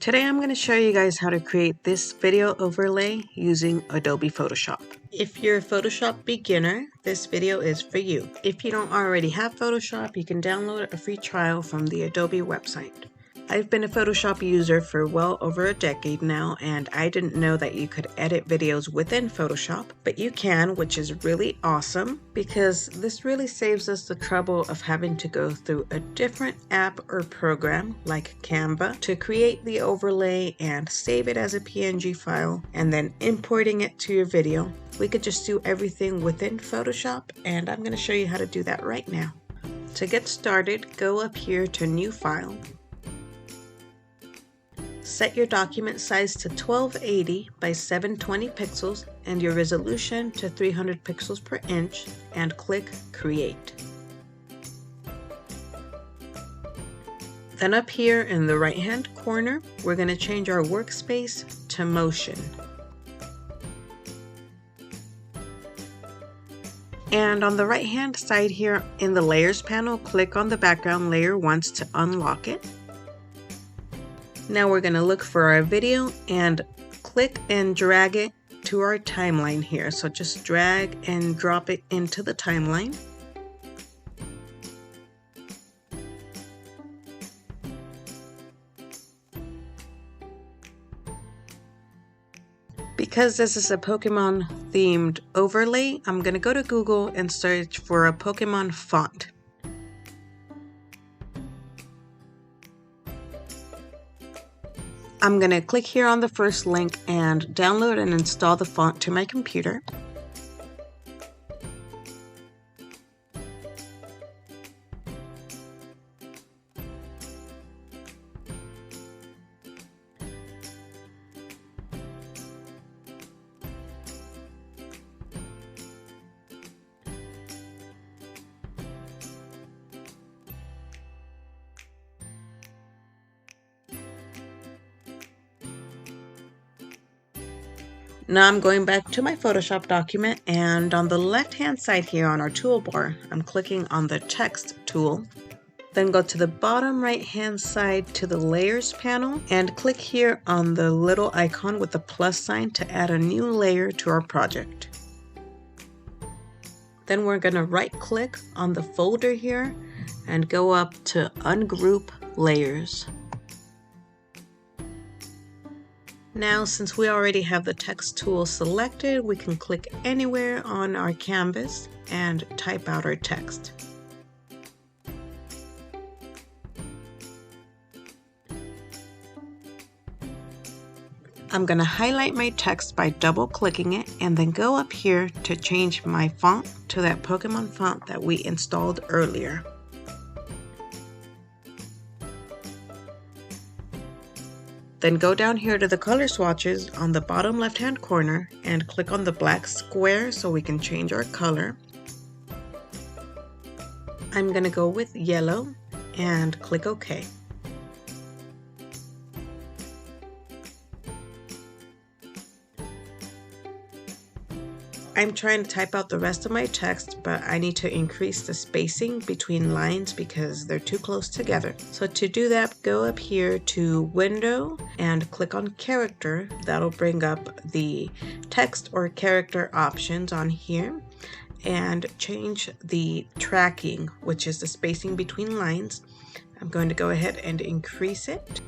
Today I'm going to show you guys how to create this video overlay using Adobe Photoshop. If you're a Photoshop beginner, this video is for you. If you don't already have Photoshop, you can download a free trial from the Adobe website. I've been a Photoshop user for well over a decade now, and I didn't know that you could edit videos within Photoshop, but you can, which is really awesome because this really saves us the trouble of having to go through a different app or program like Canva to create the overlay and save it as a PNG file and then importing it to your video. We could just do everything within Photoshop, and I'm going to show you how to do that right now. To get started, go up here to New File. Set your document size to 1280 by 720 pixels and your resolution to 300 pixels per inch and click Create. Then up here in the right hand corner, we're going to change our workspace to Motion. And on the right hand side here in the Layers panel, click on the background layer once to unlock it. Now we're going to look for our video and click and drag it to our timeline here. So just drag and drop it into the timeline. Because this is a Pokemon themed overlay, I'm going to go to Google and search for a Pokemon font. I'm going to click here on the first link and download and install the font to my computer. Now I'm going back to my Photoshop document, and on the left hand side here on our toolbar, I'm clicking on the text tool. Then go to the bottom right hand side to the Layers panel and click here on the little icon with the plus sign to add a new layer to our project. Then we're going to right click on the folder here and go up to Ungroup Layers. Now, since we already have the text tool selected, we can click anywhere on our canvas and type out our text. I'm going to highlight my text by double clicking it and then go up here to change my font to that Pokemon font that we installed earlier. Then go down here to the color swatches on the bottom left hand corner and click on the black square so we can change our color. I'm going to go with yellow and click OK. I'm trying to type out the rest of my text, but I need to increase the spacing between lines because they're too close together. So to do that, go up here to Window and click on Character. That'll bring up the text or character options on here, and change the tracking, which is the spacing between lines. I'm going to go ahead and increase it.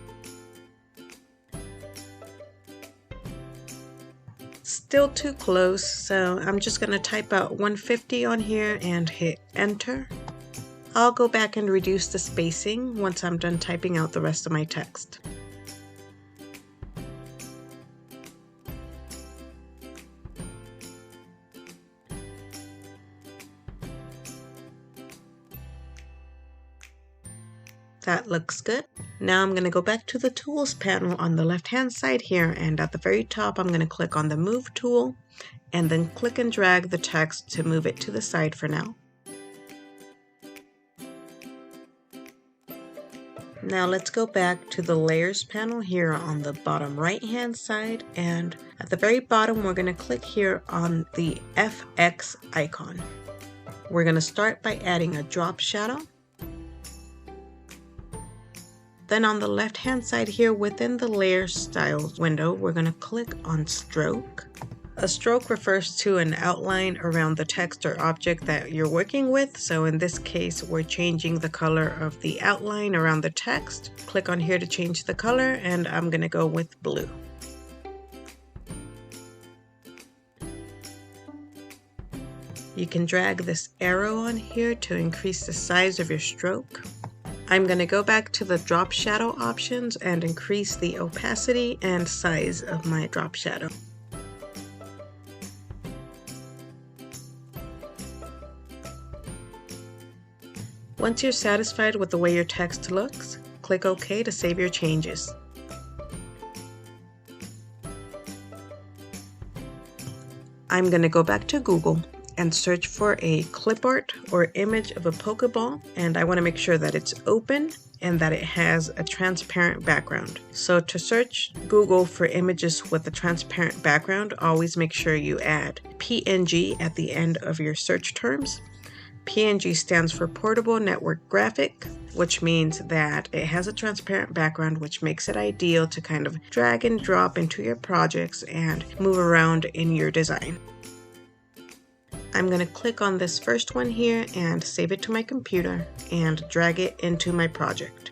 Still too close, so I'm just going to type out 150 on here and hit enter. I'll go back and reduce the spacing once I'm done typing out the rest of my text. That looks good. Now I'm going to go back to the Tools panel on the left hand side here, and at the very top I'm going to click on the Move tool and then click and drag the text to move it to the side for now. Now let's go back to the Layers panel here on the bottom right hand side, and at the very bottom we're going to click here on the FX icon. We're going to start by adding a drop shadow. Then on the left hand side here within the layer styles window, we're going to click on stroke. A stroke refers to an outline around the text or object that you're working with. So in this case, we're changing the color of the outline around the text. Click on here to change the color, and I'm going to go with blue. You can drag this arrow on here to increase the size of your stroke. I'm going to go back to the drop shadow options and increase the opacity and size of my drop shadow. Once you're satisfied with the way your text looks, click OK to save your changes. I'm going to go back to Google and search for a clip art or image of a Pokeball, and I want to make sure that it's open and that it has a transparent background. So to search Google for images with a transparent background, always make sure you add PNG at the end of your search terms. PNG stands for Portable Network Graphic, which means that it has a transparent background, which makes it ideal to kind of drag and drop into your projects and move around in your design. I'm going to click on this first one here and save it to my computer and drag it into my project.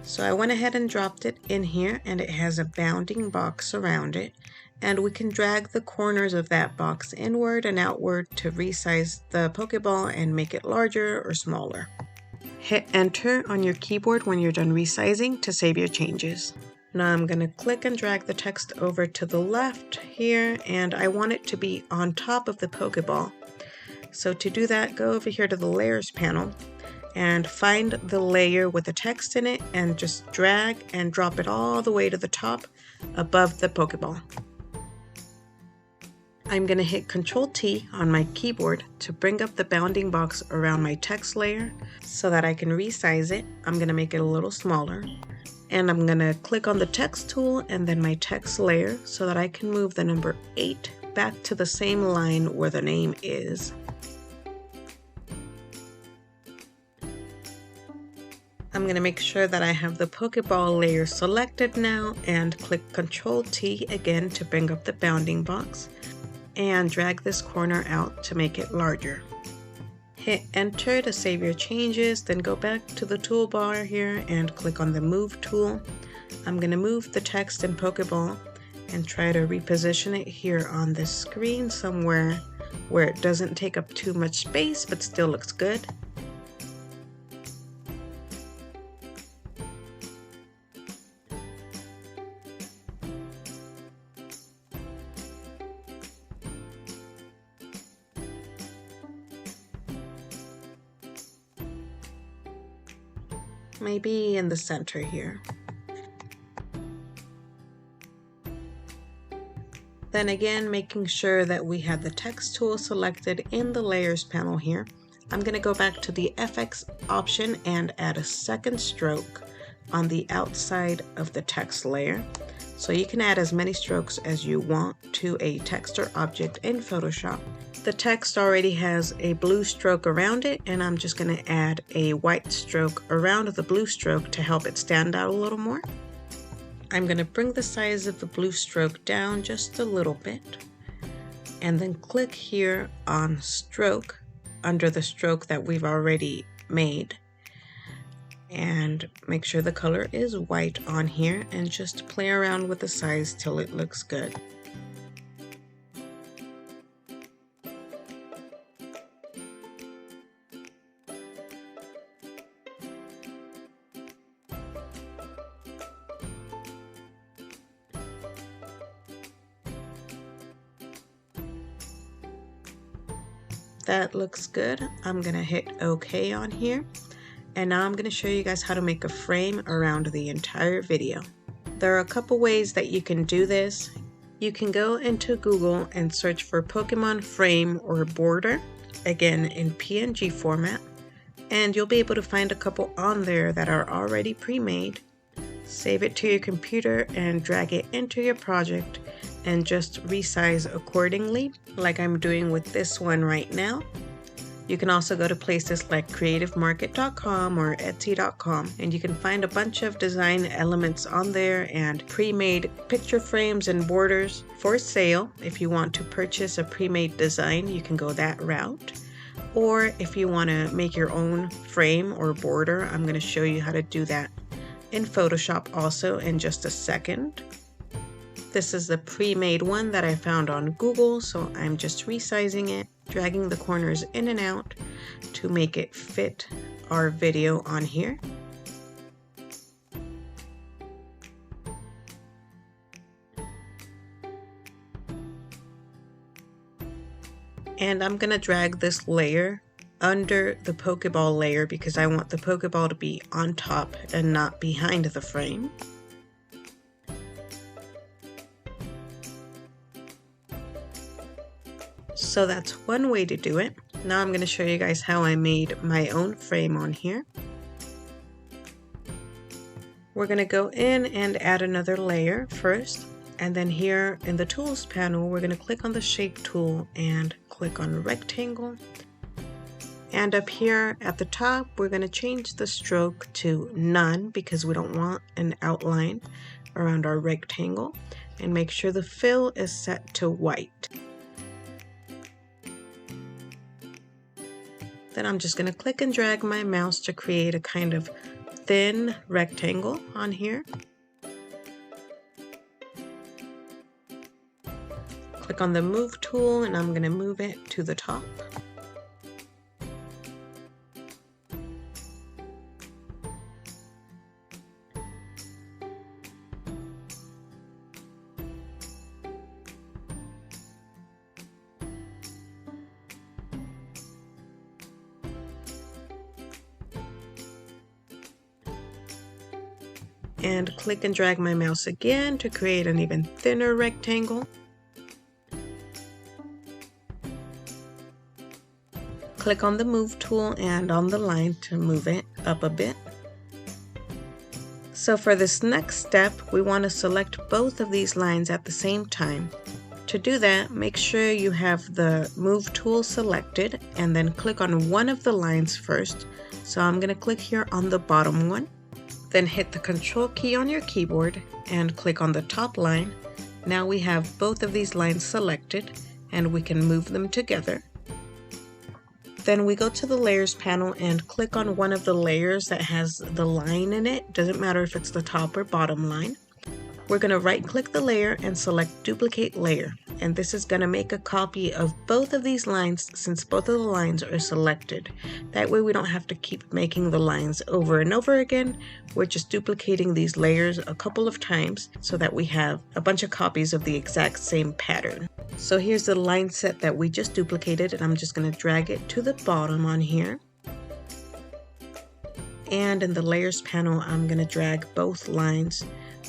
So I went ahead and dropped it in here, and it has a bounding box around it, and we can drag the corners of that box inward and outward to resize the Pokeball and make it larger or smaller. Hit enter on your keyboard when you're done resizing to save your changes. Now I'm going to click and drag the text over to the left here, and I want it to be on top of the Pokeball. So to do that, go over here to the layers panel and find the layer with the text in it and just drag and drop it all the way to the top above the Pokeball. I'm going to hit Ctrl T on my keyboard to bring up the bounding box around my text layer so that I can resize it. I'm going to make it a little smaller, and I'm going to click on the text tool and then my text layer so that I can move the number 8 back to the same line where the name is. I'm going to make sure that I have the Pokeball layer selected now and click Ctrl T again to bring up the bounding box and drag this corner out to make it larger. Hit enter to save your changes, then go back to the toolbar here and click on the move tool. I'm going to move the text in Pokeball and try to reposition it here on this screen somewhere where it doesn't take up too much space but still looks good. Maybe in the center here. Then again, making sure that we have the text tool selected in the layers panel here, I'm going to go back to the FX option and add a second stroke on the outside of the text layer. So you can add as many strokes as you want to a text or object in Photoshop. The text already has a blue stroke around it, and I'm just going to add a white stroke around the blue stroke to help it stand out a little more. I'm going to bring the size of the blue stroke down just a little bit, and then click here on stroke under the stroke that we've already made, and make sure the color is white on here and just play around with the size till it looks good. That looks good. I'm gonna hit OK on here, and now I'm gonna show you guys how to make a frame around the entire video. There are a couple ways that you can do this. You can go into Google and search for Pokemon frame or border, again in PNG format. And you'll be able to find a couple on there that are already pre-made. Save it to your computer and drag it into your project and just resize accordingly, like I'm doing with this one right now. You can also go to places like creativemarket.com or etsy.com, and you can find a bunch of design elements on there and pre-made picture frames and borders for sale. If you want to purchase a pre-made design, you can go that route. Or if you want to make your own frame or border, I'm going to show you how to do that in Photoshop also in just a second. This is the pre-made one that I found on Google, so I'm just resizing it, dragging the corners in and out to make it fit our video on here. And I'm going to drag this layer under the Pokeball layer because I want the Pokeball to be on top and not behind the frame. So that's one way to do it. Now I'm going to show you guys how I made my own frame on here. We're going to go in and add another layer first, and then here in the Tools panel we're going to click on the Shape tool and click on Rectangle. And up here at the top we're going to change the stroke to none because we don't want an outline around our rectangle, and make sure the fill is set to white. Then I'm just going to click and drag my mouse to create a kind of thin rectangle on here. Click on the Move tool and I'm going to move it to the top. And click and drag my mouse again to create an even thinner rectangle. Click on the Move tool and on the line to move it up a bit. So for this next step, we want to select both of these lines at the same time. To do that, make sure you have the Move tool selected and then click on one of the lines first. So I'm going to click here on the bottom one. Then hit the Control key on your keyboard and click on the top line. Now we have both of these lines selected and we can move them together. Then we go to the Layers panel and click on one of the layers that has the line in it. Doesn't matter if it's the top or bottom line. We're going to right click the layer and select Duplicate Layer. And this is going to make a copy of both of these lines since both of the lines are selected. That way we don't have to keep making the lines over and over again. We're just duplicating these layers a couple of times so that we have a bunch of copies of the exact same pattern. So here's the line set that we just duplicated, and I'm just going to drag it to the bottom on here. And in the Layers panel, I'm going to drag both lines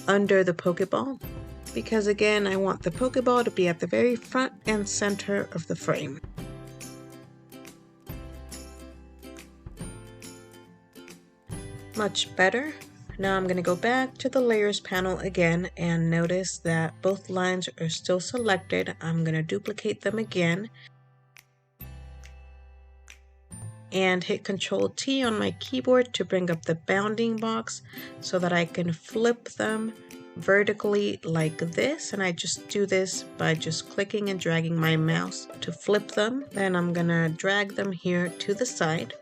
under the Pokeball, because again I want the Pokeball to be at the very front and center of the frame. Much better. Now I'm going to go back to the Layers panel again and notice that both lines are still selected. I'm going to duplicate them again and hit Control T on my keyboard to bring up the bounding box so that I can flip them vertically like this. And I just do this by just clicking and dragging my mouse to flip them. Then I'm gonna drag them here to the side.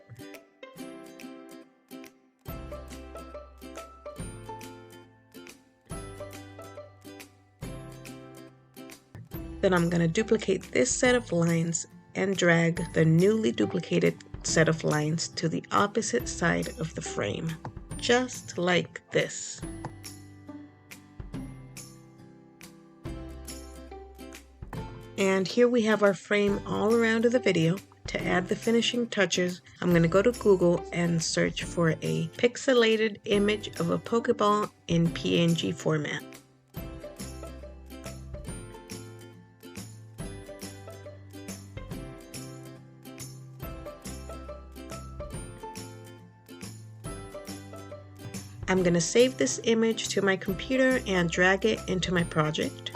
Then I'm gonna duplicate this set of lines and drag the newly duplicated set of lines to the opposite side of the frame, just like this. And here we have our frame all around the video. To add the finishing touches, I'm going to go to Google and search for a pixelated image of a Pokeball in PNG format. I'm going to save this image to my computer and drag it into my project.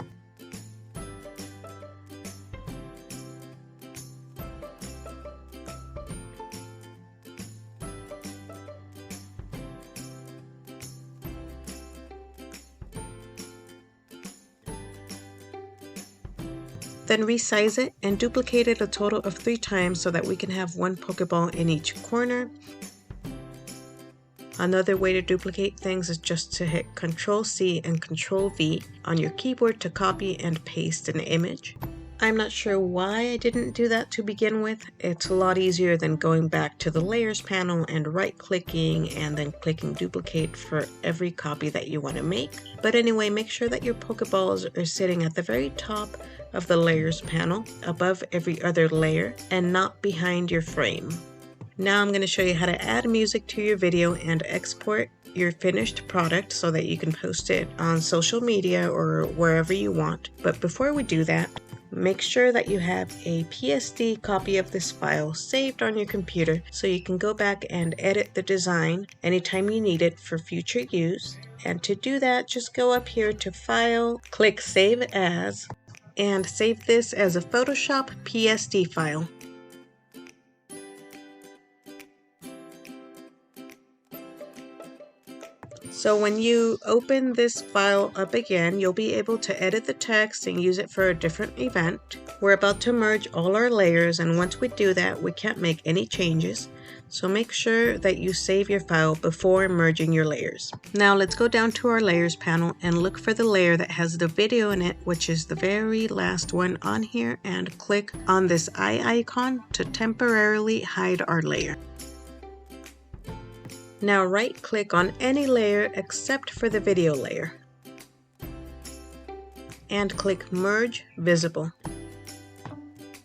Then resize it and duplicate it a total of 3 times so that we can have one Pokeball in each corner. Another way to duplicate things is just to hit Ctrl+C and Ctrl+V on your keyboard to copy and paste an image. I'm not sure why I didn't do that to begin with. It's a lot easier than going back to the layers panel and right-clicking and then clicking duplicate for every copy that you want to make. But anyway, make sure that your Pokeballs are sitting at the very top of the layers panel, above every other layer, and not behind your frame. Now I'm going to show you how to add music to your video and export your finished product so that you can post it on social media or wherever you want. But before we do that, make sure that you have a PSD copy of this file saved on your computer so you can go back and edit the design anytime you need it for future use. And to do that, just go up here to File, click Save As, and save this as a Photoshop PSD file. So when you open this file up again, you'll be able to edit the text and use it for a different event. We're about to merge all our layers, and once we do that, we can't make any changes. So make sure that you save your file before merging your layers. Now let's go down to our layers panel and look for the layer that has the video in it, which is the very last one on here, and click on this eye icon to temporarily hide our layer. Now right-click on any layer except for the video layer and click Merge Visible.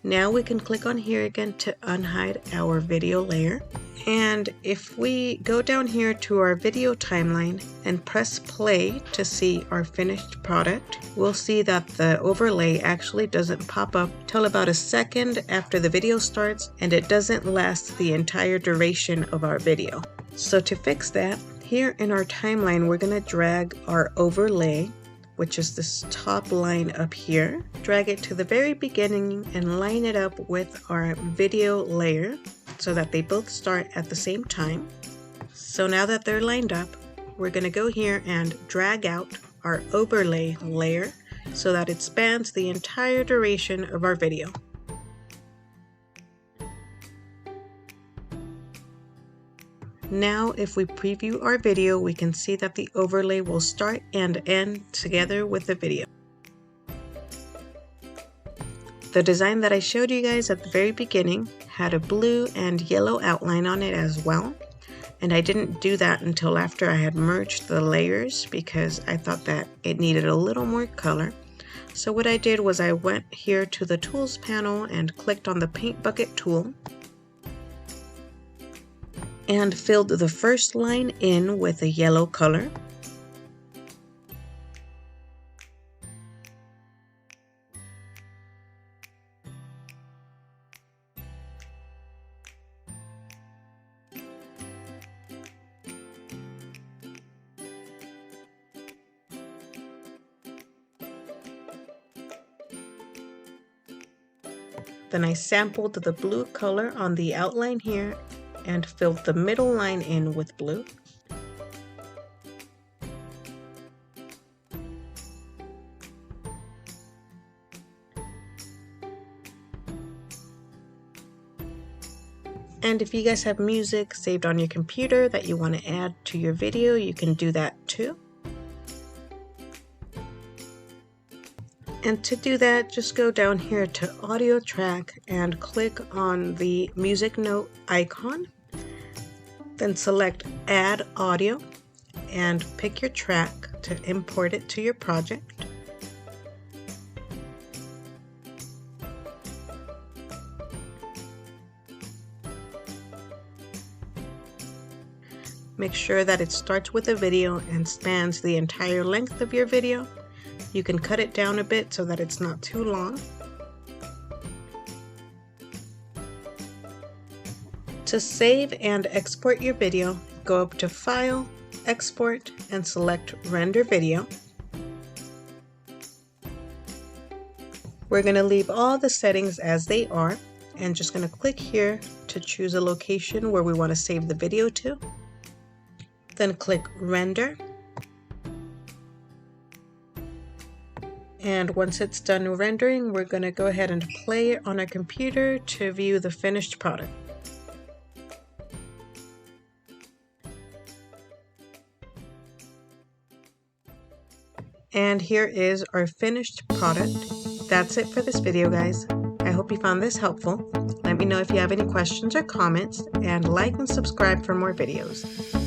Now we can click on here again to unhide our video layer. And if we go down here to our video timeline and press play to see our finished product, we'll see that the overlay actually doesn't pop up till about a second after the video starts, and it doesn't last the entire duration of our video. So to fix that, here in our timeline, we're going to drag our overlay, which is this top line up here, drag it to the very beginning and line it up with our video layer so that they both start at the same time. So now that they're lined up, we're going to go here and drag out our overlay layer so that it spans the entire duration of our video. Now if we preview our video, we can see that the overlay will start and end together with the video. The design that I showed you guys at the very beginning had a blue and yellow outline on it as well, and I didn't do that until after I had merged the layers because I thought that it needed a little more color. So what I did was I went here to the Tools panel and clicked on the Paint Bucket tool and filled the first line in with a yellow color. Then I sampled the blue color on the outline here and filled the middle line in with blue. And if you guys have music saved on your computer that you want to add to your video, you can do that too. And to do that, just go down here to Audio Track and click on the music note icon. Then select Add Audio and pick your track to import it to your project. Make sure that it starts with a video and spans the entire length of your video. You can cut it down a bit so that it's not too long. To save and export your video, go up to File, export and select render video. We're going to leave all the settings as they are and just going to click here to choose a location where we want to save the video to. Then click render. And once it's done rendering, we're going to go ahead and play it on our computer to view the finished product. And here is our finished product. That's it for this video, guys. I hope you found this helpful. Let me know if you have any questions or comments, and like and subscribe for more videos.